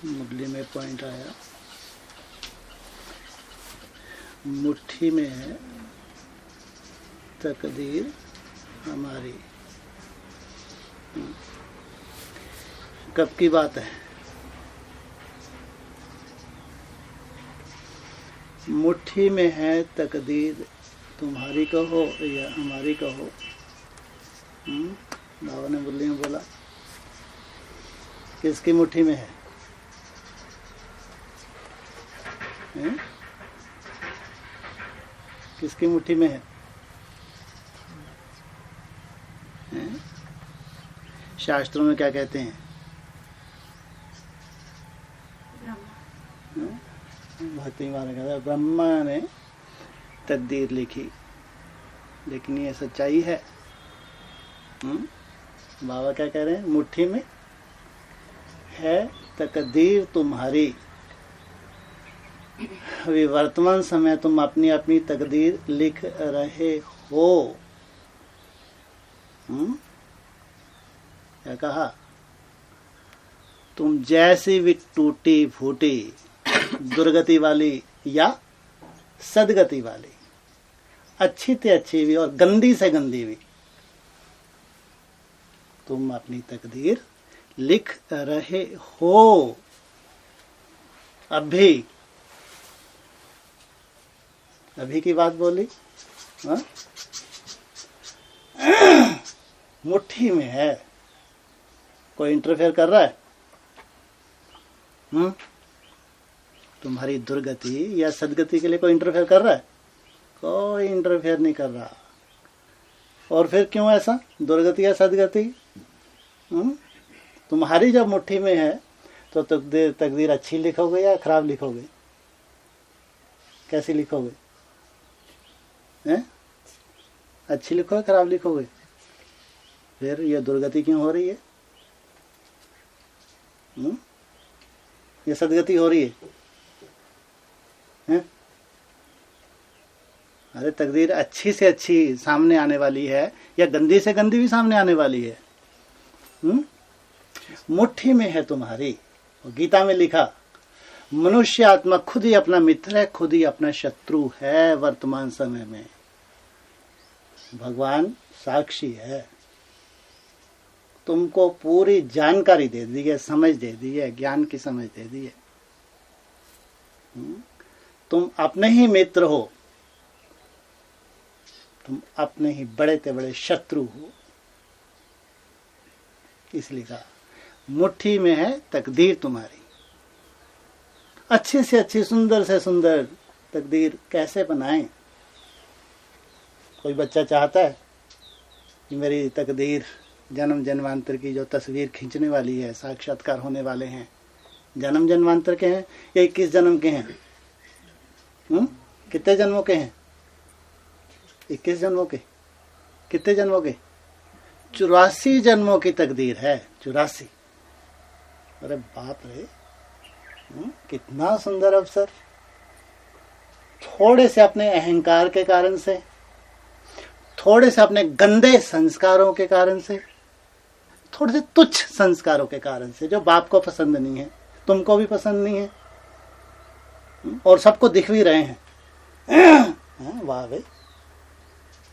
मुरली में पॉइंट आया, मुट्ठी में है तकदीर हमारी। कब की बात है? मुट्ठी में है तकदीर तुम्हारी कहो या हमारी कहो। बाबा ने मुरली में बोला किसकी मुट्ठी में है? किसकी मुट्ठी में है? शास्त्रों में क्या कहते हैं? भक्ति मार्ग कहता है ब्रह्मा ने तकदीर लिखी, लेकिन ये सच्चाई है। बाबा क्या कह रहे हैं? मुट्ठी में है तकदीर तुम्हारी। अभी वर्तमान समय तुम अपनी अपनी तकदीर लिख रहे हो। क्या कहा? तुम जैसी भी टूटी फूटी दुर्गति वाली या सदगति वाली, अच्छी से अच्छी भी और गंदी से गंदी भी, तुम अपनी तकदीर लिख रहे हो अभी। अभी की बात बोली। मुट्ठी में है। कोई इंटरफेयर कर रहा है? तुम्हारी दुर्गति या सदगति के लिए कोई इंटरफेयर कर रहा है? कोई इंटरफेयर नहीं कर रहा। और फिर क्यों ऐसा? दुर्गति या सदगति तुम्हारी जब मुट्ठी में है तो तकदीर अच्छी लिखोगे या खराब लिखोगे? कैसी लिखोगे? अच्छी लिखोगे खराब लिखोगे? फिर ये दुर्गति क्यों हो रही है? ये सदगति हो रही है? अरे तकदीर अच्छी से अच्छी सामने आने वाली है या गंदी से गंदी भी सामने आने वाली है। मुट्ठी में है तुम्हारी। गीता में लिखा मनुष्य आत्मा खुद ही अपना मित्र है, खुद ही अपना शत्रु है। वर्तमान समय में भगवान साक्षी है। तुमको पूरी जानकारी दे दी है, समझ दे दी है, ज्ञान की समझ दे दी है। तुम अपने ही मित्र हो, तुम अपने ही बड़े से बड़े शत्रु हो। इसलिए कहा मुट्ठी में है तकदीर तुम्हारी। अच्छी से अच्छी, सुंदर से सुंदर तकदीर कैसे बनाएं? कोई बच्चा चाहता है कि मेरी तकदीर जन्म जन्मांतर की जो तस्वीर खींचने वाली है, साक्षात्कार होने वाले हैं, जन्म जन्मांतर के हैं या 21 जन्म के हैं? कितने जन्मों के हैं? 21 जन्मों के। कितने जन्मों के? 84 जन्मों की तकदीर है। 84। अरे बाप रे, कितना सुंदर अवसर। थोड़े से अपने अहंकार के कारण से, थोड़े से अपने गंदे संस्कारों के कारण से, थोड़े से तुच्छ संस्कारों के कारण से, जो बाप को पसंद नहीं है, तुमको भी पसंद नहीं है, और सबको दिख भी रहे हैं। वाह भाई,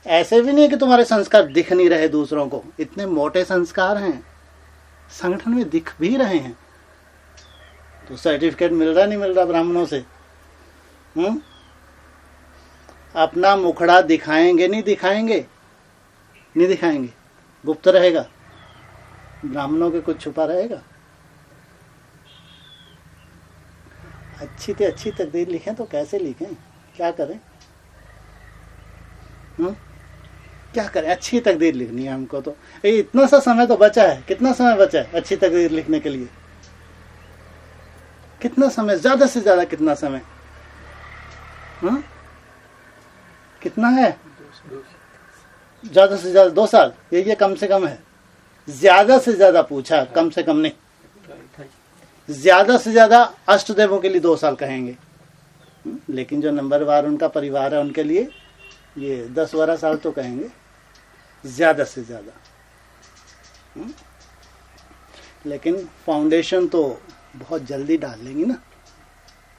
ऐसे भी नहीं कि तुम्हारे संस्कार दिख नहीं रहे दूसरों को। इतने मोटे संस्कार हैं, संगठन में दिख भी रहे हैं। तो सर्टिफिकेट मिल रहा नहीं मिल रहा ब्राह्मणों से? अपना मुखड़ा दिखाएंगे नहीं दिखाएंगे? नहीं दिखाएंगे, गुप्त रहेगा। ब्राह्मणों के कुछ छुपा रहेगा? अच्छी से अच्छी तकदीर लिखें तो कैसे लिखें? क्या करें? क्या करें? अच्छी तकदीर लिखनी है हमको। तो इतना सा समय तो बचा है। कितना समय बचा है अच्छी तकदीर लिखने के लिए? कितना समय? ज्यादा से ज्यादा कितना समय? कितना है? ज्यादा से ज्यादा 2 साल। ये कम से कम है। ज्यादा से ज्यादा पूछा, कम से कम नहीं। ज्यादा से ज्यादा अष्टदेवों के लिए 2 साल कहेंगे, लेकिन जो नंबरवार उनका परिवार है उनके लिए ये 10-12 साल तो कहेंगे ज्यादा से ज्यादा। लेकिन फाउंडेशन तो बहुत जल्दी डाल लेंगी ना।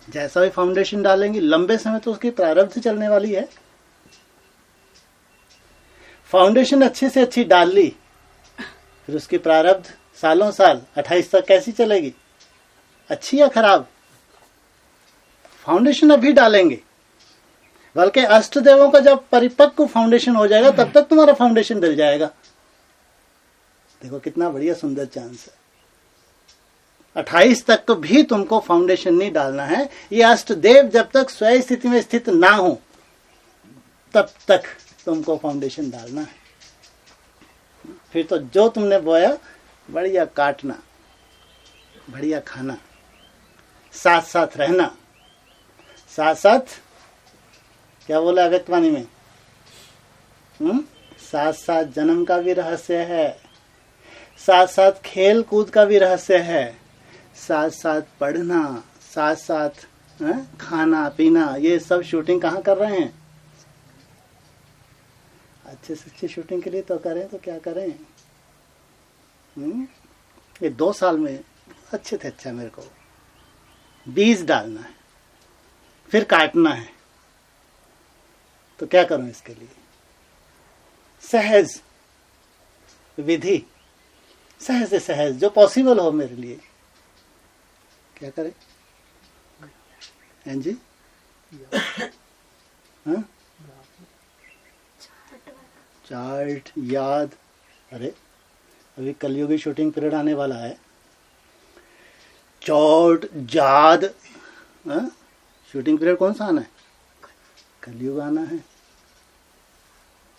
जैसा भी फाउंडेशन डालेंगी लंबे समय तो उसकी प्रारब्ध चलने वाली है। फाउंडेशन अच्छे से अच्छी डाल ली, फिर उसकी प्रारब्ध सालों साल 28 तक कैसी चलेगी, अच्छी या खराब। फाउंडेशन अभी डालेंगे, बल्कि अष्ट देवों का जब परिपक्व फाउंडेशन हो जाएगा तब तक तुम्हारा फाउंडेशन डल जाएगा। देखो कितना बढ़िया सुंदर चांस है। 28 तक तो भी तुमको फाउंडेशन नहीं डालना है। ये अष्ट देव जब तक स्वयं स्थिति में स्थित ना हो तब तक तुमको फाउंडेशन डालना है। फिर तो जो तुमने बोया बढ़िया काटना, बढ़िया खाना, साथ साथ रहना। साथ साथ क्या बोला व्यक्तवाणी में, साथ साथ जन्म का भी रहस्य है, साथ साथ खेल कूद का भी रहस्य है, साथ साथ पढ़ना, साथ साथ खाना पीना। ये सब शूटिंग कहाँ कर रहे हैं? अच्छे से अच्छी शूटिंग के लिए तो करें, तो क्या करें। ये 2 साल में अच्छे थे अच्छा मेरे को बीज डालना है, फिर काटना है, तो क्या करूं इसके लिए? सहज विधि, सहज से सहज जो पॉसिबल हो मेरे लिए, क्या करें? हैं जी? हाँ? चार्ट याद। अरे अभी कलयुगी शूटिंग पीरियड आने वाला है। चौट याद, शूटिंग पीरियड कौन सा आना है? कलयुग आना है।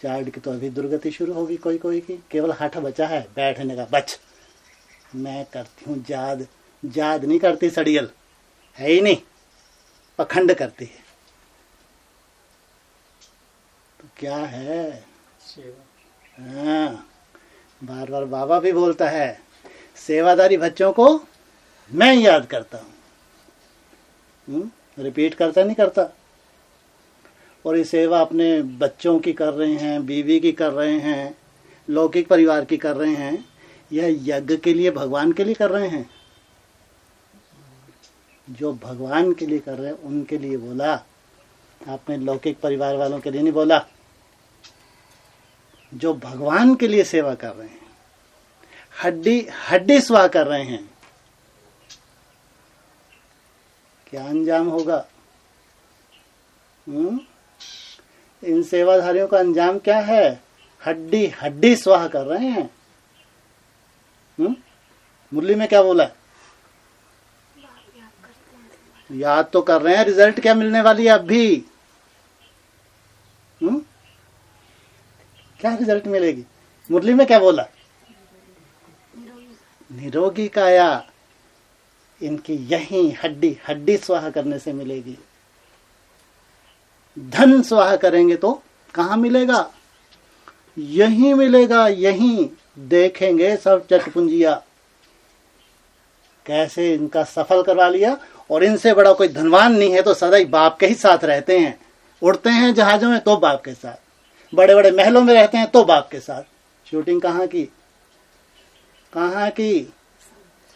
चार्ट की तो अभी दुर्गति शुरू होगी कोई कोई की। केवल हठ बचा है बैठने का, बच मैं करती हूँ याद। याद नहीं करती, सड़ियल है ही नहीं, पखंड करती है। तो क्या है? हाँ, बार बार बाबा भी बोलता है, सेवादारी बच्चों को मैं याद करता हूँ। रिपीट करता नहीं करता। और ये सेवा अपने बच्चों की कर रहे हैं, बीवी की कर रहे हैं, लौकिक परिवार की कर रहे हैं, यह यज्ञ के लिए, भगवान के लिए कर रहे हैं। जो भगवान के लिए कर रहे हैं उनके लिए बोला, आपने लौकिक परिवार वालों के लिए नहीं बोला। जो भगवान के लिए सेवा कर रहे हैं, हड्डी हड्डी स्वाह कर रहे हैं, क्या अंजाम होगा? इन सेवाधारियों का अंजाम क्या है? हड्डी हड्डी स्वाह कर रहे हैं। मुरली में क्या बोला? याद तो कर रहे हैं, रिजल्ट क्या मिलने वाली है? अब भी क्या रिजल्ट मिलेगी? मुरली में क्या बोला? निरोगी काया इनकी यही हड्डी हड्डी स्वाहा करने से मिलेगी। धन स्वाहा करेंगे तो कहाँ मिलेगा? यही मिलेगा, यही देखेंगे सब चटपुंजिया कैसे इनका सफल करवा लिया। और इनसे बड़ा कोई धनवान नहीं है तो सदैव बाप के ही साथ रहते हैं। उड़ते हैं जहाजों में तो बाप के साथ, बड़े बड़े महलों में रहते हैं तो बाप के साथ। शूटिंग कहाँ की? कहाँ की?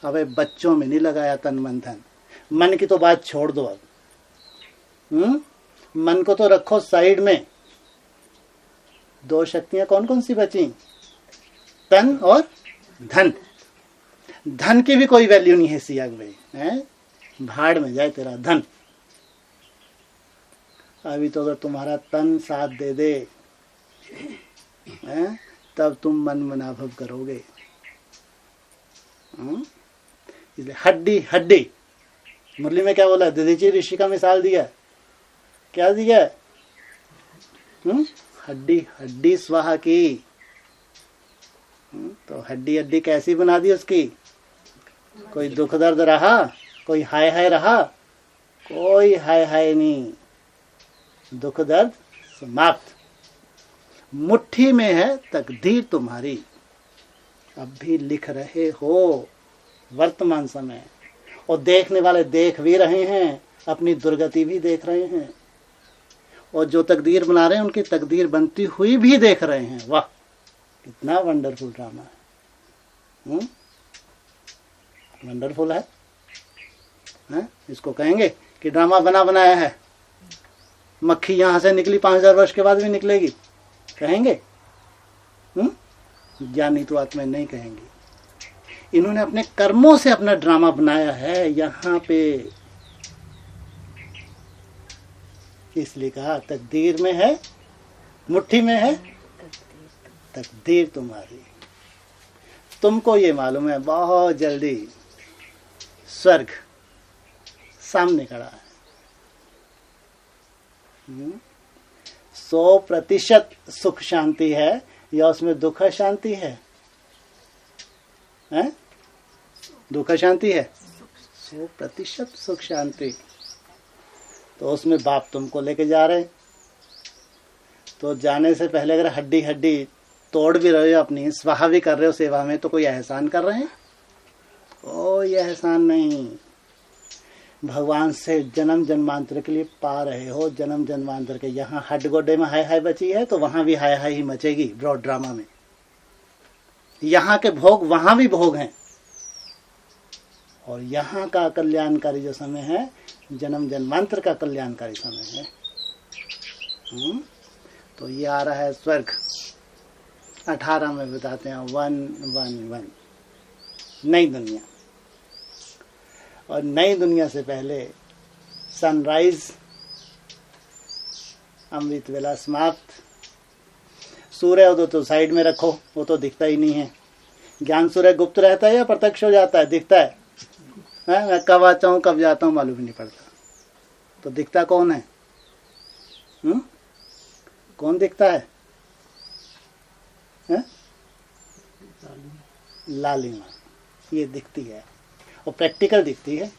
अबे बच्चों में नहीं लगाया तन मन धन। मन की तो बात छोड़ दो अब। मन को तो रखो साइड में। 2 शक्तियां कौन कौन सी बची? तन और धन। धन की भी कोई वैल्यू नहीं है सियाग में, है? भाड़ में जाए तेरा धन। अभी तो अगर तुम्हारा तन साथ दे दे, है? तब तुम मन मनाभव करोगे। इसलिए हड्डी हड्डी। मुरली में क्या बोला? दधीची ऋषि का मिसाल दिया। क्या दिया? हड्डी हड्डी स्वाहा की। तो हड्डी हड्डी कैसी बना दी उसकी? कोई दुख दर्द रहा? कोई हाय हाय रहा? कोई हाय हाय नहीं, दुख दर्द समाप्त। मुट्ठी में है तकदीर तुम्हारी। अब भी लिख रहे हो वर्तमान समय, और देखने वाले देख भी रहे हैं, अपनी दुर्गति भी देख रहे हैं, और जो तकदीर बना रहे हैं उनकी तकदीर बनती हुई भी देख रहे हैं। वाह, कितना वंडरफुल ड्रामा है। वंडरफुल है। हैं? इसको कहेंगे कि ड्रामा बना बनाया है, मक्खी यहां से निकली 5000 वर्ष के बाद भी निकलेगी, कहेंगे? ज्ञानी तो आत्मा नहीं कहेंगे। इन्होंने अपने कर्मों से अपना ड्रामा बनाया है यहां पे, इसलिए कहा तकदीर में है, मुट्ठी में है तकदीर तुम्हारी। तुमको ये मालूम है बहुत जल्दी स्वर्ग सामने खड़ा है। 100% सुख शांति है या उसमें दुख शांति है? हैं? दुख शांति है? 100% सुख शांति। तो उसमें बाप तुमको लेके जा रहे हैं, तो जाने से पहले अगर हड्डी हड्डी तोड़ भी रहे हो, अपनी स्वाहा भी कर रहे हो सेवा में, तो कोई एहसान कर रहे हैं? कोई एहसान नहीं। भगवान से जन्म जन्मांतर के लिए पा रहे हो, जन्म जन्मांतर के। यहाँ हड्ड गोडे में हाय हाय बची है तो वहां भी हाय हाय ही मचेगी ब्रॉड ड्रामा में। यहाँ के भोग वहां भी भोग हैं, और यहाँ का कल्याणकारी जो समय है जन्म जन्मांतर का कल्याणकारी समय है। तो ये आ रहा है स्वर्ग। 18 में बताते हैं 111 नई दुनिया। और नई दुनिया से पहले सनराइज, अमृत वेला समाप्त। सूर्य उदय तो साइड में रखो, वो तो दिखता ही नहीं है। ज्ञान सूर्य गुप्त रहता है या प्रत्यक्ष हो जाता है? दिखता है। मैं कब आता हूँ कब जाता हूँ मालूम ही नहीं पड़ता। तो दिखता कौन है? कौन दिखता है? लालिमा ये दिखती है, और प्रैक्टिकल दिखती है।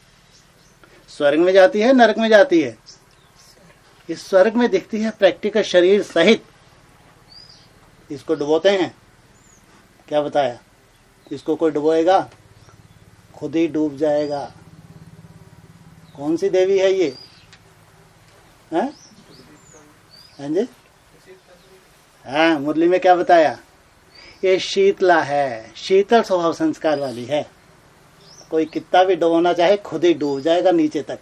स्वर्ग में जाती है, नरक में जाती है? इस स्वर्ग में दिखती है प्रैक्टिकल शरीर सहित। इसको डुबोते हैं, क्या बताया? इसको कोई डुबोएगा? खुद ही डूब जाएगा। कौन सी देवी है ये? हैं जी? हाँ, मुरली में क्या बताया? ये शीतला है, शीतल स्वभाव संस्कार वाली है। कोई कितना भी डुबोना चाहे खुद ही डूब जाएगा नीचे तक।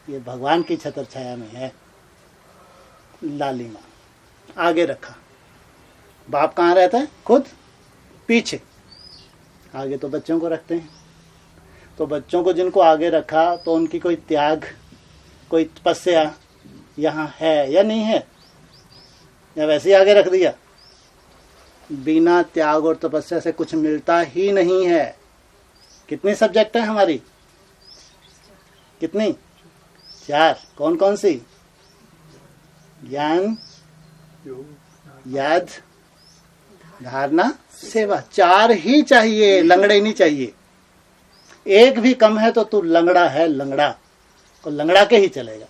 ये भगवान की छत्र छाया में है। लालिमा आगे रखा। बाप कहाँ रहता है? खुद पीछे। आगे तो बच्चों को रखते हैं। तो बच्चों को जिनको आगे रखा, तो उनकी कोई त्याग, कोई तपस्या यहाँ है या नहीं है? या वैसे ही आगे रख दिया? बिना त्याग और तपस्या से कुछ मिलता ही नहीं है। कितनी सब्जेक्ट है हमारी? कितनी? 4। कौन कौन सी? ज्ञान, याद, धारणा, सेवा। 4 ही चाहिए, लंगड़े नहीं चाहिए। एक भी कम है तो तू लंगड़ा है, लंगड़ा। और लंगड़ा के ही चलेगा,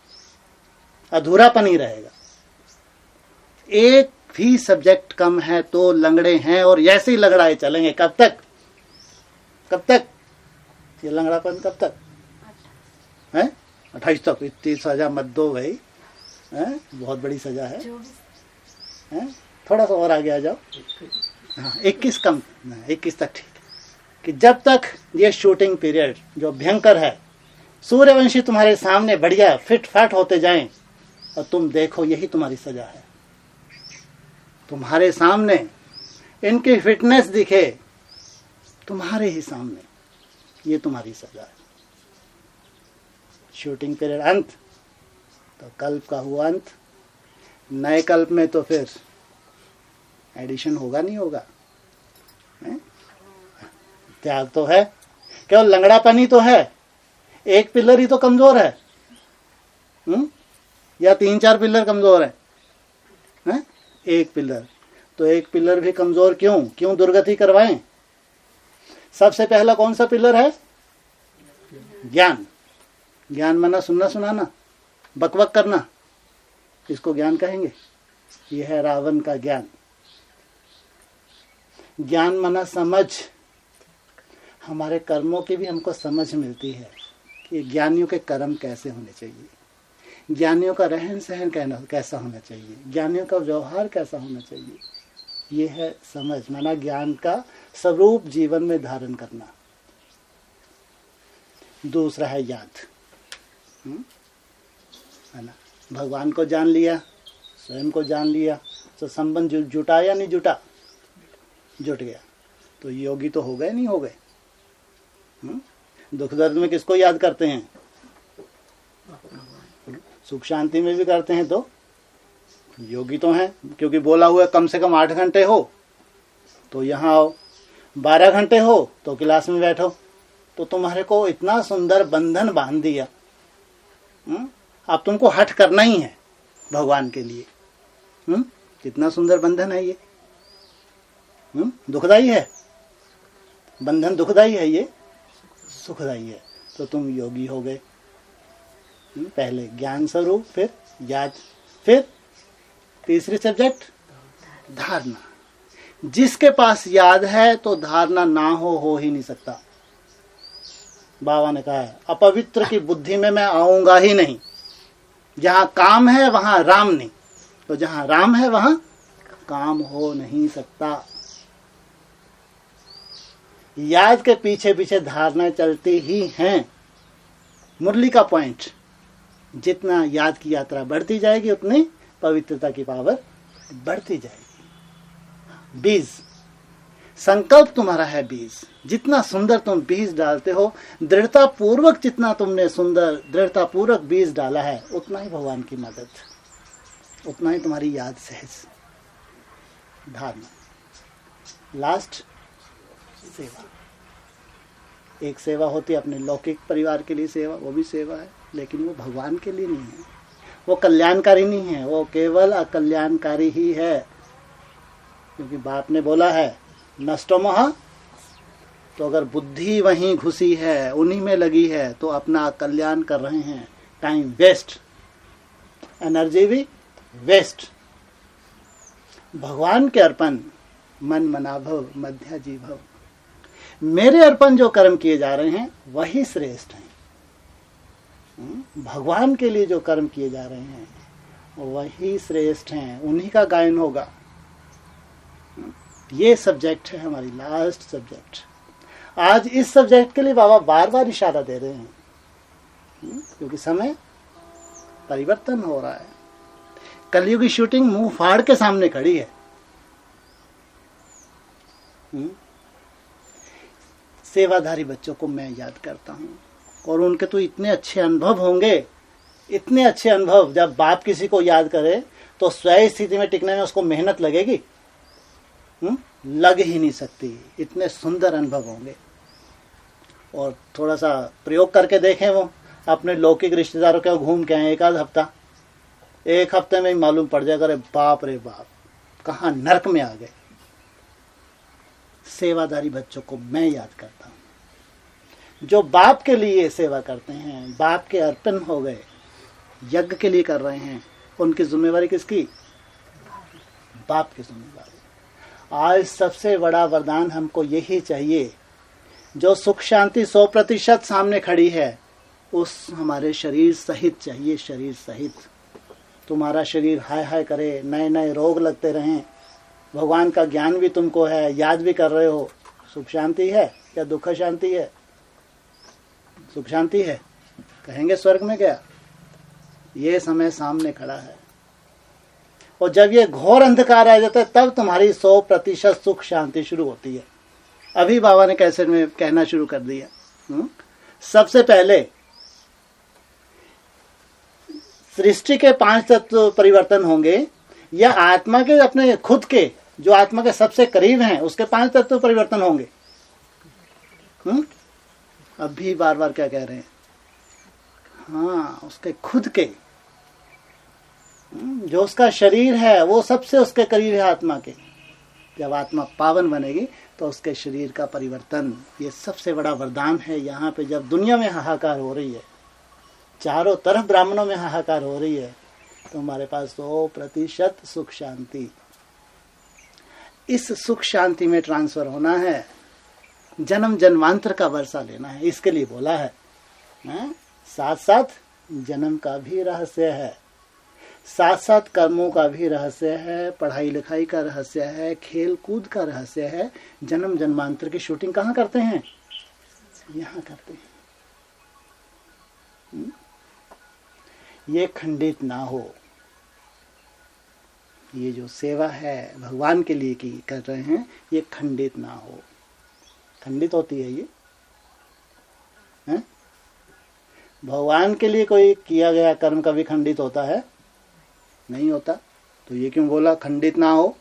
अधूरापन ही रहेगा। एक भी सब्जेक्ट कम है तो लंगड़े हैं, और ऐसे ही लंगड़ाए चलेंगे। कब तक? कब तक ये लंगड़ापन? कब तक है? 28 तक। इतनी सजा मत दो भाई, है? बहुत बड़ी सजा है। थोड़ा सा और आगे आ जाओ। हाँ, 21 कम, 21 तक ठीक। कि जब तक ये शूटिंग पीरियड जो भयंकर है, सूर्यवंशी तुम्हारे सामने बढ़िया फिट फाट होते जाएं, और तुम देखो यही तुम्हारी सजा है। तुम्हारे सामने इनकी फिटनेस दिखे, तुम्हारे ही सामने, ये तुम्हारी सजा है। शूटिंग पीरियड अंत, तो कल्प का हुआ अंत। नए कल्प में तो फिर एडिशन होगा नहीं होगा? त्याग तो है, केवल लंगड़ापन ही तो है। एक पिलर ही तो कमजोर है, या 3-4 पिलर कमजोर है? एक पिलर। तो एक पिलर भी कमजोर क्यों दुर्गति करवाएं? सबसे पहला कौन सा पिलर है? ज्ञान। ज्ञान माना सुनना सुनाना, बकबक करना, इसको ज्ञान कहेंगे। यह है रावण का ज्ञान। ज्ञान माना समझ। हमारे कर्मों की भी हमको समझ मिलती है कि ज्ञानियों के कर्म कैसे होने चाहिए, ज्ञानियों का रहन सहन कैसा होना चाहिए, ज्ञानियों का व्यवहार कैसा होना चाहिए। ये है समझ, माना ज्ञान का स्वरूप जीवन में धारण करना। दूसरा है याद। है ना, भगवान को जान लिया, स्वयं को जान लिया, तो संबंध जुटा या नहीं जुटा? जुट गया। तो योगी तो हो गए, नहीं हो गए? दुख दर्द में किसको याद करते हैं? सुख शांति में भी करते हैं, तो योगी तो हैं, क्योंकि बोला हुआ कम से कम 8 घंटे हो तो यहाँ आओ, 12 घंटे हो तो क्लास में बैठो। तो तुम्हारे को इतना सुंदर बंधन बांध दिया। अब तुमको हट करना ही है भगवान के लिए। कितना सुंदर बंधन है ये। दुखदाई है बंधन, दुखदाई है ये, सुखदाई है। तो तुम योगी हो गए। पहले ज्ञान स्वरूप, फिर याद, फिर तीसरी सब्जेक्ट धारणा। जिसके पास याद है तो धारणा ना हो ही नहीं सकता। बाबा ने कहा है अपवित्र की बुद्धि में मैं आऊंगा ही नहीं। जहां काम है वहां राम नहीं, तो जहां राम है वहां काम हो नहीं सकता। याद के पीछे पीछे धारणा चलती ही हैं। मुरली का पॉइंट, जितना याद की यात्रा बढ़ती जाएगी उतनी पवित्रता की पावर बढ़ती जाएगी। बीज, संकल्प तुम्हारा है बीज। जितना सुंदर तुम बीज डालते हो, दृढ़ता पूर्वक जितना तुमने सुंदर दृढ़ता पूर्वक बीज डाला है, उतना ही भगवान की मदद, उतना ही तुम्हारी याद सहज। धारणा। लास्ट सेवा। एक सेवा होती है अपने लौकिक परिवार के लिए सेवा, वो भी सेवा है, लेकिन वो भगवान के लिए नहीं है, वो कल्याणकारी नहीं है, वो केवल अकल्याणकारी ही है। क्योंकि बाप ने बोला है नष्टो मोह, तो अगर बुद्धि वहीं घुसी है, उन्हीं में लगी है, तो अपना कल्याण कर रहे हैं। टाइम वेस्ट, एनर्जी भी वेस्ट। भगवान के अर्पण मन मना भव मध्या जी भव। मेरे अर्पण जो कर्म किए जा रहे हैं वही श्रेष्ठ हैं। भगवान के लिए जो कर्म किए जा रहे हैं वही श्रेष्ठ हैं, उन्हीं का गायन होगा। ये सब्जेक्ट है हमारी लास्ट सब्जेक्ट। आज इस सब्जेक्ट के लिए बाबा बार बार इशारा दे रहे हैं, क्योंकि समय परिवर्तन हो रहा है। कलयुग की शूटिंग मुंह फाड़ के सामने खड़ी है। सेवाधारी बच्चों को मैं याद करता हूं, और उनके तो इतने अच्छे अनुभव होंगे, इतने अच्छे अनुभव। जब बाप किसी को याद करे तो स्वयं स्थिति में टिकने में उसको मेहनत लगेगी, लग ही नहीं सकती। इतने सुंदर अनुभव होंगे। और थोड़ा सा प्रयोग करके देखें, वो अपने लौकिक रिश्तेदारों के घूम के आए एक हफ्ते में ही मालूम पड़ जाएगा, अरे बाप रे बाप, कहाँ नरक में आ गए। सेवादारी बच्चों को मैं याद करता हूं, जो बाप के लिए सेवा करते हैं, बाप के अर्पण हो गए, यज्ञ के लिए कर रहे हैं। उनकी जिम्मेवारी किसकी? बाप की जिम्मेवारी। आज सबसे बड़ा वरदान हमको यही चाहिए, जो सुख शांति 100% सामने खड़ी है, उस हमारे शरीर सहित चाहिए। शरीर सहित तुम्हारा शरीर हाय हाय करे, नए नए रोग लगते रहें, भगवान का ज्ञान भी तुमको है, याद भी कर रहे हो। सुख शांति है या दुख शांति है? सुख शांति है, कहेंगे स्वर्ग में गया। ये समय सामने खड़ा है, और जब ये घोर अंधकार आ जाता है तब तुम्हारी 100% सुख शांति शुरू होती है। अभी बाबा ने कैसेट में कहना शुरू कर दिया। सबसे पहले सृष्टि के 5 तत्व परिवर्तन होंगे, या आत्मा के अपने खुद के, जो आत्मा के सबसे करीब हैं, उसके 5 तत्व परिवर्तन होंगे। अभी बार बार क्या कह रहे हैं? हाँ, उसके खुद के, जो उसका शरीर है वो सबसे उसके करीब है आत्मा के। जब आत्मा पावन बनेगी तो उसके शरीर का परिवर्तन, ये सबसे बड़ा वरदान है। यहाँ पे जब दुनिया में हाहाकार हो रही है, चारों तरफ ब्राह्मणों में हाहाकार हो रही है, तो हमारे पास 100% सुख शांति। इस सुख शांति में ट्रांसफर होना है, जन्म जन्मांतर का वर्षा लेना है, इसके लिए बोला है। साथ साथ जन्म का भी रहस्य है, साथ साथ कर्मों का भी रहस्य है, पढ़ाई लिखाई का रहस्य है, खेल कूद का रहस्य है। जन्म जन्मांतर की शूटिंग कहाँ करते हैं? यहाँ करते हैं। ये खंडित ना हो। ये जो सेवा है भगवान के लिए की कर रहे हैं, ये खंडित ना हो। खंडित होती है ये है? भगवान के लिए कोई किया गया कर्म कभी खंडित होता है? नहीं होता। तो ये क्यों बोला खंडित ना हो?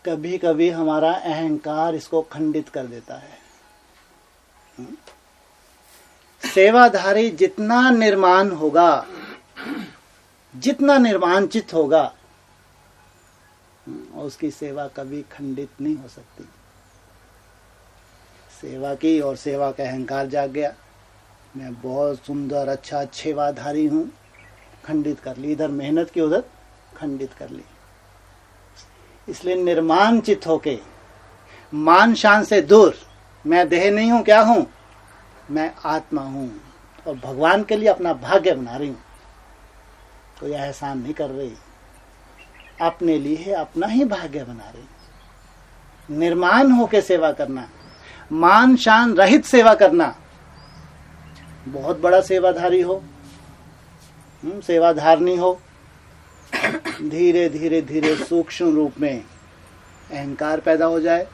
कभी कभी हमारा अहंकार इसको खंडित कर देता है। सेवाधारी जितना निर्माण होगा, जितना निर्माणचित होगा, उसकी सेवा कभी खंडित नहीं हो सकती। सेवा की और सेवा का अहंकार जाग गया, मैं बहुत सुंदर अच्छा सेवाधारी हूँ, खंडित कर ली। इधर मेहनत की, उधर खंडित कर ली। इसलिए निर्माणचित होके, मान शान से दूर, मैं देह नहीं हूं, क्या हूं? मैं आत्मा हूं और भगवान के लिए अपना भाग्य बना रही हूं। कोई एहसान नहीं कर रही, अपने लिए अपना ही भाग्य बना रही। निर्माण होके सेवा करना, मान शान रहित सेवा करना, बहुत बड़ा सेवाधारी हो, सेवाधारणी हो, धीरे धीरे धीरे सूक्ष्म रूप में अहंकार पैदा हो जाए।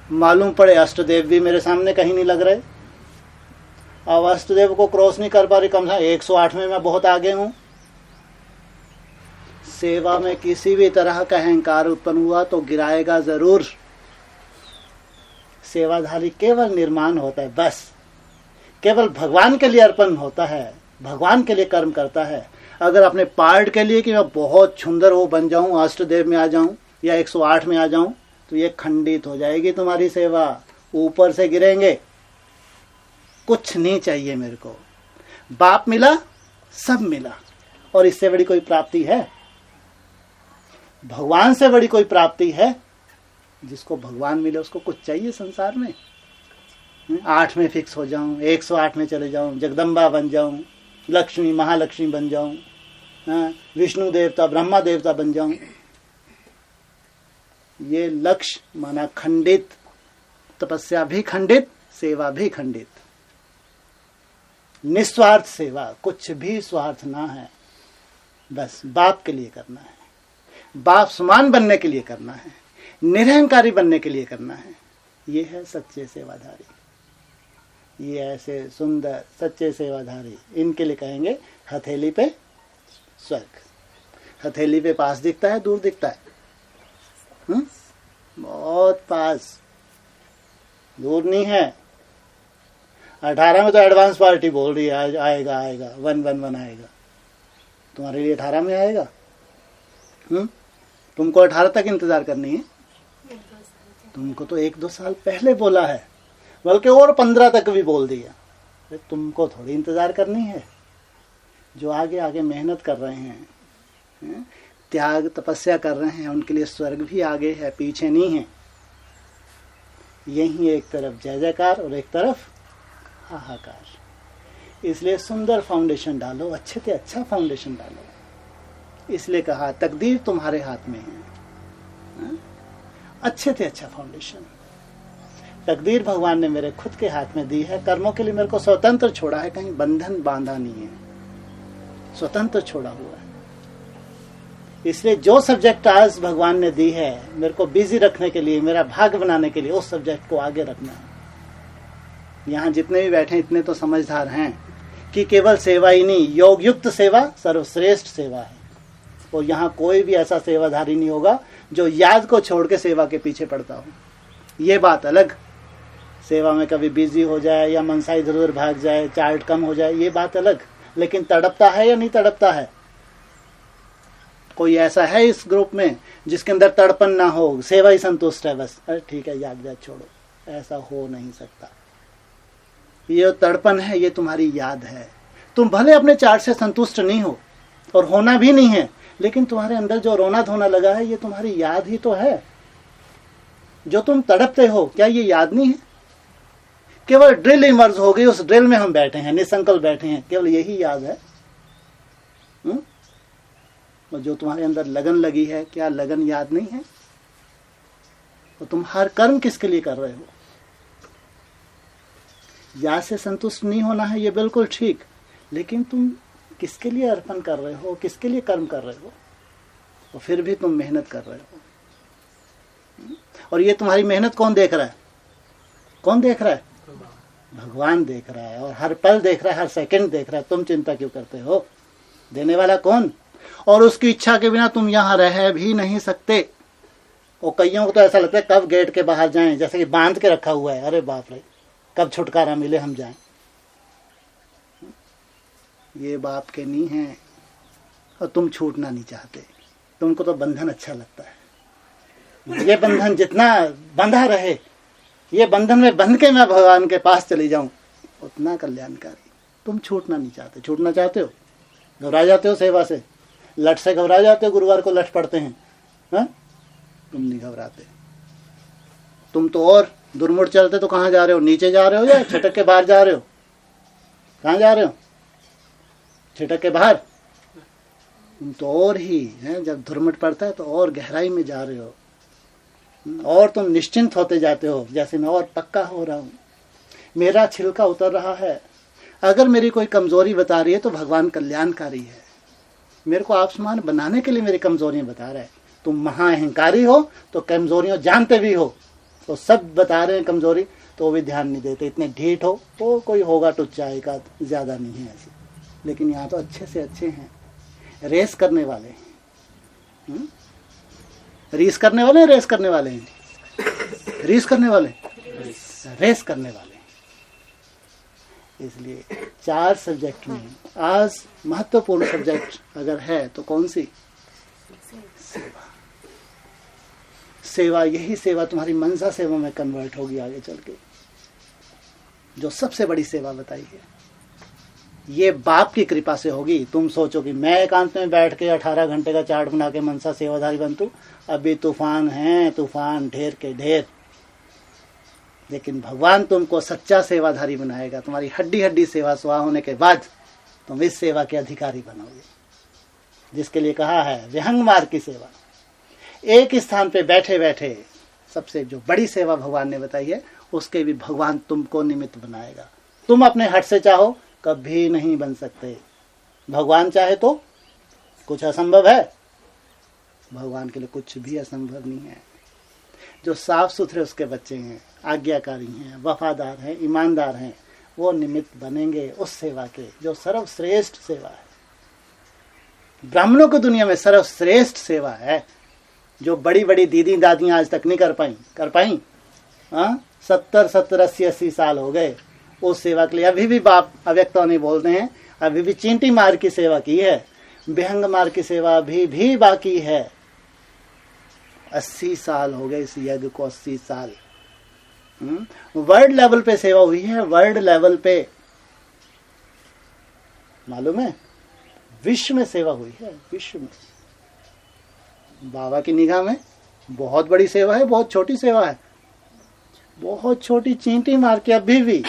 मालूम पड़े अष्टदेव भी मेरे सामने कहीं नहीं लग रहे, अब अष्टदेव को क्रॉस नहीं कर पा रही, कम से 108 में मैं बहुत आगे हूं। सेवा में किसी भी तरह का अहंकार उत्पन्न हुआ तो गिराएगा जरूर। सेवाधारी केवल निर्माण होता है, बस केवल भगवान के लिए अर्पण होता है, भगवान के लिए कर्म करता है। अगर अपने पार्ट के लिए कि मैं बहुत सुंदर वो बन जाऊं, अष्टदेव में आ जाऊं या 108 में आ जाऊं, तो ये खंडित हो जाएगी तुम्हारी सेवा, ऊपर से गिरेंगे। कुछ नहीं चाहिए मेरे को, बाप मिला, सब मिला, और इससे बड़ी कोई प्राप्ति है? भगवान से बड़ी कोई प्राप्ति है? जिसको भगवान मिले उसको कुछ चाहिए संसार में? 8 में फिक्स हो जाऊं, 108 में चले जाऊं, जगदम्बा बन जाऊं, लक्ष्मी महालक्ष्मी बन जाऊं, विष्णु देवता ब्रह्मा देवता बन जाऊं। ये लक्ष्य माना खंडित, तपस्या भी खंडित, सेवा भी खंडित। निस्वार्थ सेवा, कुछ भी स्वार्थ ना है, बस बाप के लिए करना है, बाप समान बनने के लिए करना है, निरहंकारी बनने के लिए करना है। ये है सच्चे सेवाधारी। ये ऐसे सुंदर सच्चे सेवाधारी, इनके लिए कहेंगे हथेली पे स्वर्ग। हथेली पे पास दिखता है, दूर दिखता है? बहुत पास, दूर नहीं है। 18 में तो एडवांस पार्टी बोल रही है, आएगा आएगा, 111 आएगा। तुम्हारे लिए 18 में आएगा? तुमको 18 तक इंतजार करनी है? तुमको तो 1-2 साल पहले बोला है, बल्कि और 15 तक भी बोल दिया। तुमको थोड़ी इंतजार करनी है। जो आगे आगे मेहनत कर रहे हैं, त्याग तपस्या कर रहे हैं, उनके लिए स्वर्ग भी आगे है, पीछे नहीं है। यही एक तरफ जय जयकार और एक तरफ हाहाकार। इसलिए सुंदर फाउंडेशन डालो, अच्छे से अच्छा फाउंडेशन डालो। इसलिए कहा तकदीर तुम्हारे हाथ में है, अच्छे से अच्छा फाउंडेशन। तकदीर भगवान ने मेरे खुद के हाथ में दी है, कर्मों के लिए मेरे को स्वतंत्र छोड़ा है, कहीं बंधन बांधा नहीं है, स्वतंत्र छोड़ा हुआ है। इसलिए जो सब्जेक्ट आज भगवान ने दी है मेरे को बिजी रखने के लिए, मेरा भाग्य बनाने के लिए, उस सब्जेक्ट को आगे रखना है। यहाँ जितने भी बैठे इतने तो समझदार हैं कि केवल सेवा ही नहीं, योग युक्त सेवा सर्वश्रेष्ठ सेवा है। और यहाँ कोई भी ऐसा सेवाधारी नहीं होगा जो याद को छोड़ के सेवा के पीछे पड़ता हो। ये बात अलग, सेवा में कभी बिजी हो जाए या मनसा इधर उधर भाग जाए, चार्ट कम हो जाए, ये बात अलग। लेकिन तड़पता है या नहीं तड़पता है? कोई ऐसा है इस ग्रुप में जिसके अंदर तड़पन ना हो, सेवा ही संतुष्ट है, बस अरे ठीक है याद छोड़ो? ऐसा हो नहीं सकता। ये तड़पन है, ये तुम्हारी याद है। तुम भले अपने चार्ट से संतुष्ट नहीं हो और होना भी नहीं है, लेकिन तुम्हारे अंदर जो रोना धोना लगा है, ये तुम्हारी याद ही तो है। जो तुम तड़पते हो, क्या ये याद नहीं है? केवल ड्रिल इमर्ज हो गई, उस ड्रिल में हम बैठे हैं, निसंकल्प बैठे हैं, केवल यही याद है। और जो तुम्हारे अंदर लगन लगी है, क्या लगन याद नहीं है? तो तुम हर कर्म किसके लिए कर रहे हो? या से संतुष्ट नहीं होना है, ये बिल्कुल ठीक, लेकिन तुम किसके लिए अर्पण कर रहे हो, किसके लिए कर्म कर रहे हो, और फिर भी तुम मेहनत कर रहे हो। और ये तुम्हारी मेहनत कौन देख रहा है? कौन देख रहा है? भगवान देख रहा है, और हर पल देख रहा है, हर सेकंड देख रहा है। तुम चिंता क्यों करते हो? देने वाला कौन? और उसकी इच्छा के बिना तुम यहाँ रह भी नहीं सकते। और कईयों को तो ऐसा लगता है कब गेट के बाहर जाएं, जैसे कि बांध के रखा हुआ है, अरे बाप रे कब छुटकारा मिले हम जाएं। ये बाप के नहीं है, और तुम छूटना नहीं चाहते, तुमको तो बंधन अच्छा लगता है। ये बंधन जितना बंधा रहे, ये बंधन में बंध के मैं भगवान के पास चली जाऊं, उतना कल्याणकारी। तुम छूटना नहीं चाहते। छूटना चाहते हो? घबरा जाते हो सेवा से, लट से घबरा जाते हो, गुरुवार को लट पड़ते हैं, हा? तुम नहीं घबराते। तुम तो और दुर्मुड़ चलते तो कहाँ जा रहे हो? नीचे जा रहे हो या छिटक के बाहर जा रहे हो? कहाँ जा रहे हो? छिटक के बाहर। तुम तो और ही है, जब दुर्मुड़ पड़ता है तो और गहराई में जा रहे हो, और तुम निश्चिंत होते जाते हो, जैसे मैं और पक्का हो रहा हूं, मेरा छिलका उतर रहा है। अगर मेरी कोई कमजोरी बता रही है तो भगवान कल्याणकारी है, मेरे को आसमान बनाने के लिए मेरी कमजोरियां बता रहा है। तुम महाअहंकारी हो तो कमजोरियां जानते भी हो, तो सब बता रहे हैं कमजोरी, तो भी ध्यान नहीं देते। इतने ढीठ हो तो कोई होगा टुच्चा का, ज्यादा नहीं है ऐसे। लेकिन यहाँ तो अच्छे से अच्छे हैं, रेस करने वाले हैं। रीस करने वाले हैं, रेस करने वाले हैं? रीस करने वाले, रेस करने वाले। इसलिए 4 सब्जेक्ट में आज महत्वपूर्ण सब्जेक्ट अगर है तो कौन सी? सेवा। सेवा, यही सेवा तुम्हारी मनसा सेवा में कन्वर्ट होगी आगे चल के, जो सबसे बड़ी सेवा बताई है। ये बाप की कृपा से होगी। तुम सोचो कि मैं एकांत में बैठ के 18 घंटे का चार्ट बना के मनसा सेवाधारी बनतू, अभी तूफान है, तूफान ढेर के ढेर। लेकिन भगवान तुमको सच्चा सेवाधारी बनाएगा। तुम्हारी हड्डी हड्डी सेवा सुहा होने के बाद तुम इस सेवा के अधिकारी बनोगे, जिसके लिए कहा है विहंग मार्ग की सेवा। एक स्थान पे बैठे बैठे सबसे जो बड़ी सेवा भगवान ने बताई है, उसके भी भगवान तुमको निमित्त बनाएगा। तुम अपने हट से चाहो कभी नहीं बन सकते। भगवान चाहे तो कुछ असंभव है? भगवान के लिए कुछ भी असंभव नहीं है। जो साफ सुथरे उसके बच्चे हैं, आज्ञाकारी हैं, वफादार हैं, ईमानदार हैं, वो निमित्त बनेंगे उस सेवा के जो सर्वश्रेष्ठ सेवा है। ब्राह्मणों को दुनिया में सर्वश्रेष्ठ सेवा है, जो बड़ी बड़ी दीदी दादियां आज तक नहीं कर पाई। 70, 80 साल हो गए उस सेवा के लिए। अभी भी बाप अव्यक्तों नहीं बोलते हैं, अभी भी चींटी मार की सेवा की है, विहंग मार की सेवा अभी भी बाकी है। 80 साल हो गए इस यज्ञ को, 80 साल। वर्ल्ड लेवल पे सेवा हुई है, वर्ल्ड लेवल पे, मालूम है? विश्व में सेवा हुई है, विश्व में। बाबा की निगाह में बहुत बड़ी सेवा है, बहुत छोटी सेवा है, बहुत छोटी चींटी मार के अभी भी।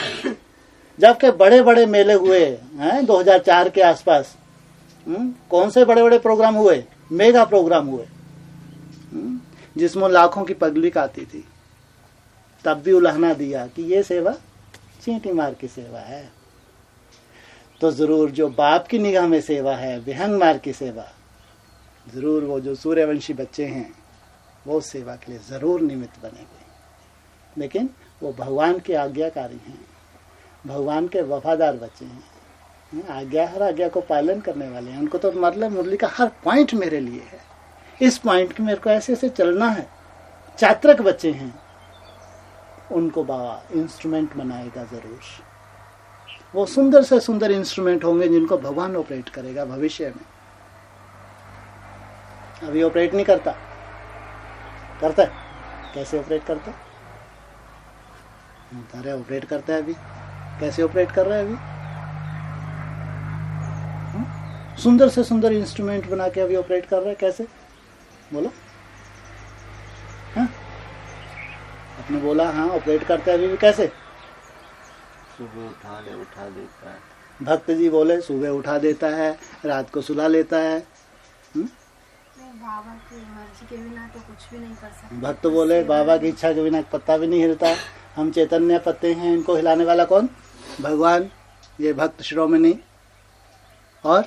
जबकि बड़े बड़े मेले हुए हैं 2004 के आसपास, कौन से बड़े बड़े प्रोग्राम हुए? मेगा प्रोग्राम हुए, जिसमें लाखों की पब्लिक आती थी, तब भी उल्हाना दिया कि ये सेवा चींटी मार की सेवा है। तो जरूर जो बाप की निगाह में सेवा है, विहंग मार की सेवा, जरूर वो जो सूर्यवंशी बच्चे हैं वो सेवा के लिए जरूर निमित्त बनेंगे। लेकिन वो भगवान के आज्ञाकारी हैं, भगवान के वफादार बच्चे हैं, हर आज्ञा को पालन करने वाले हैं। उनको तो मतलब मुरली का हर पॉइंट मेरे लिए है, इस पॉइंट के मेरे को ऐसे ऐसे चलना है। चात्रक बच्चे हैं, उनको बाबा इंस्ट्रूमेंट बनाएगा जरूर। वो सुंदर से सुंदर इंस्ट्रूमेंट होंगे जिनको भगवान ऑपरेट करेगा भविष्य में। अभी ऑपरेट नहीं करता है? कैसे ऑपरेट करता है? अरे ऑपरेट करता है। अभी कैसे ऑपरेट कर रहा है? अभी सुंदर से सुंदर इंस्ट्रूमेंट बना के अभी ऑपरेट कर रहा है। कैसे? बोलो। हाँ, आपने बोला हाँ ऑपरेट करता है अभी भी। कैसे? सुबह उठा देता है। भक्त जी बोले सुबह उठा देता है, रात को सुला लेता है। बाबा की मर्जी के बिना तो कुछ भी नहीं कर सकते। भक्त बोले बाबा की इच्छा के बिना पत्ता भी नहीं हिलता। हम चैतन्य पत्ते हैं, इनको हिलाने वाला कौन? भगवान, ये भक्त शिरोमणि और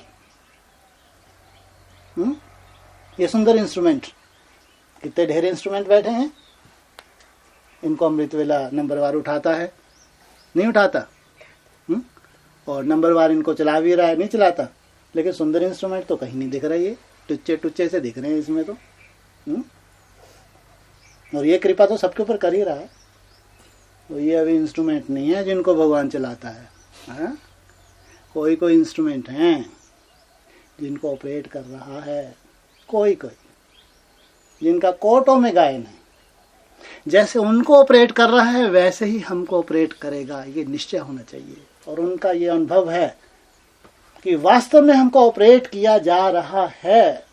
ये सुंदर इंस्ट्रूमेंट, कितने ढेर इंस्ट्रूमेंट बैठे हैं, इनको अमृत वेला नंबरवार उठाता है, नहीं उठाता? और नंबरवार इनको चला भी रहा है, नहीं चलाता? लेकिन सुंदर इंस्ट्रूमेंट तो कहीं नहीं दिख रहा है, ये टुच्चे टुच्चे से दिख रहे हैं इसमें तो। और ये कृपा तो सबके ऊपर कर ही रहा है। तो ये अभी इंस्ट्रूमेंट नहीं है जिनको भगवान चलाता है, हाँ? कोई कोई इंस्ट्रूमेंट हैं जिनको ऑपरेट कर रहा है, कोई कोई, जिनका कोर्टों में गायन है। जैसे उनको ऑपरेट कर रहा है वैसे ही हमको ऑपरेट करेगा, ये निश्चय होना चाहिए। और उनका ये अनुभव है कि वास्तव में हमको ऑपरेट किया जा रहा है।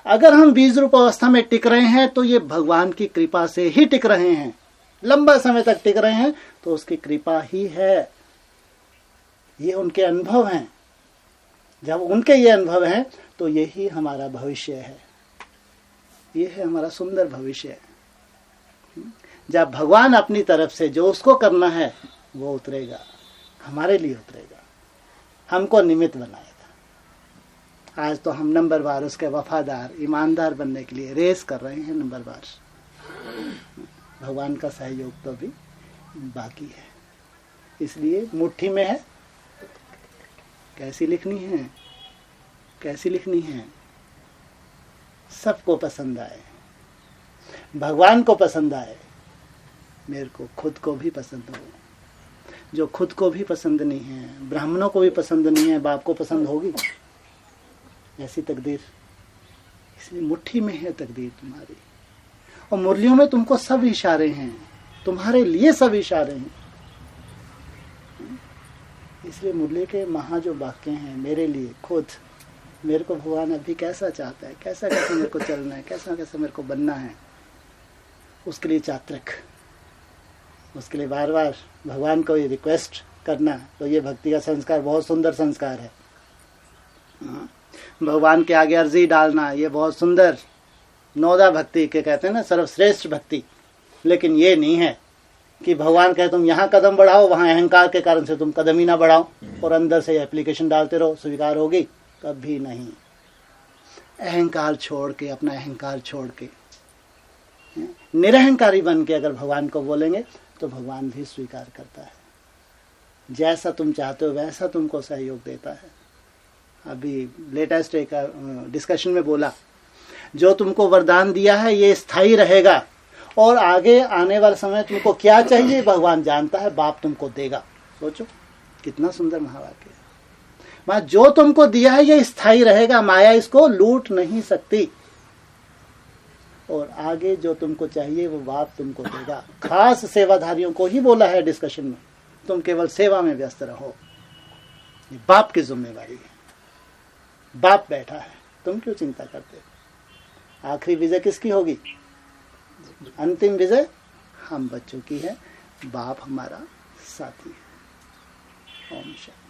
अगर हम बीज रूप अवस्था में टिक रहे हैं तो ये भगवान की कृपा से ही टिक रहे हैं, लंबा समय तक टिक रहे हैं तो उसकी कृपा ही है। ये उनके अनुभव हैं। जब उनके ये अनुभव हैं तो यही हमारा भविष्य है, ये है हमारा सुंदर भविष्य। जब भगवान अपनी तरफ से जो उसको करना है वो उतरेगा, हमारे लिए उतरेगा, हमको निमित्त बनाएगा। आज तो हम नंबरवार उसके वफादार ईमानदार बनने के लिए रेस कर रहे हैं नंबरवार। भगवान का सहयोग तो अभी बाकी है, इसलिए मुट्ठी में है। कैसी लिखनी है, कैसी लिखनी है? सबको पसंद आए, भगवान को पसंद आए, मेरे को खुद को भी पसंद हो। जो खुद को भी पसंद नहीं है, ब्राह्मणों को भी पसंद नहीं है, बाप को पसंद होगी ऐसी तकदीर। इसलिए मुट्ठी में है तकदीर तुम्हारी। और मुरलियों में तुमको सब इशारे हैं, तुम्हारे लिए सब इशारे हैं। इसलिए मुरली के महा जो वाक्य हैं मेरे लिए खुद, मेरे को भगवान अभी कैसा चाहता है, कैसा कैसे मेरे को चलना है, कैसा कैसे मेरे को बनना है, उसके लिए चात्रिक, उसके लिए बार बार भगवान को ये रिक्वेस्ट करना। तो ये भक्ति का संस्कार बहुत सुंदर संस्कार है। भगवान के आगे अर्जी डालना ये बहुत सुंदर नौदा भक्ति के कहते हैं ना, सर्वश्रेष्ठ भक्ति। लेकिन ये नहीं है कि भगवान कहे तुम यहाँ कदम बढ़ाओ, वहाँ अहंकार के कारण से तुम कदम ही ना बढ़ाओ और अंदर से एप्लीकेशन डालते रहो, स्वीकार होगी, कभी नहीं। अहंकार छोड़ के, अपना अहंकार छोड़ के निरहंकारी बन के अगर भगवान को बोलेंगे तो भगवान भी स्वीकार करता है। जैसा तुम चाहते हो वैसा तुमको सहयोग देता है। अभी लेटेस्ट एक डिस्कशन में बोला, जो तुमको वरदान दिया है ये स्थायी रहेगा और आगे आने वाले समय तुमको क्या चाहिए भगवान जानता है, बाप तुमको देगा। सोचो कितना सुंदर महावाक्य है। मां जो तुमको दिया है ये स्थायी रहेगा, माया इसको लूट नहीं सकती। और आगे जो तुमको चाहिए वो बाप तुमको देगा। खास सेवाधारियों को ही बोला है डिस्कशन में, तुम केवल सेवा में व्यस्त रहो, ये बाप की जिम्मेवारी है। बाप बैठा है, तुम क्यों चिंता करते हो? आखिरी विजय किसकी होगी? अंतिम विजय हम बच्चों की है, बाप हमारा साथी है। ओम शांति।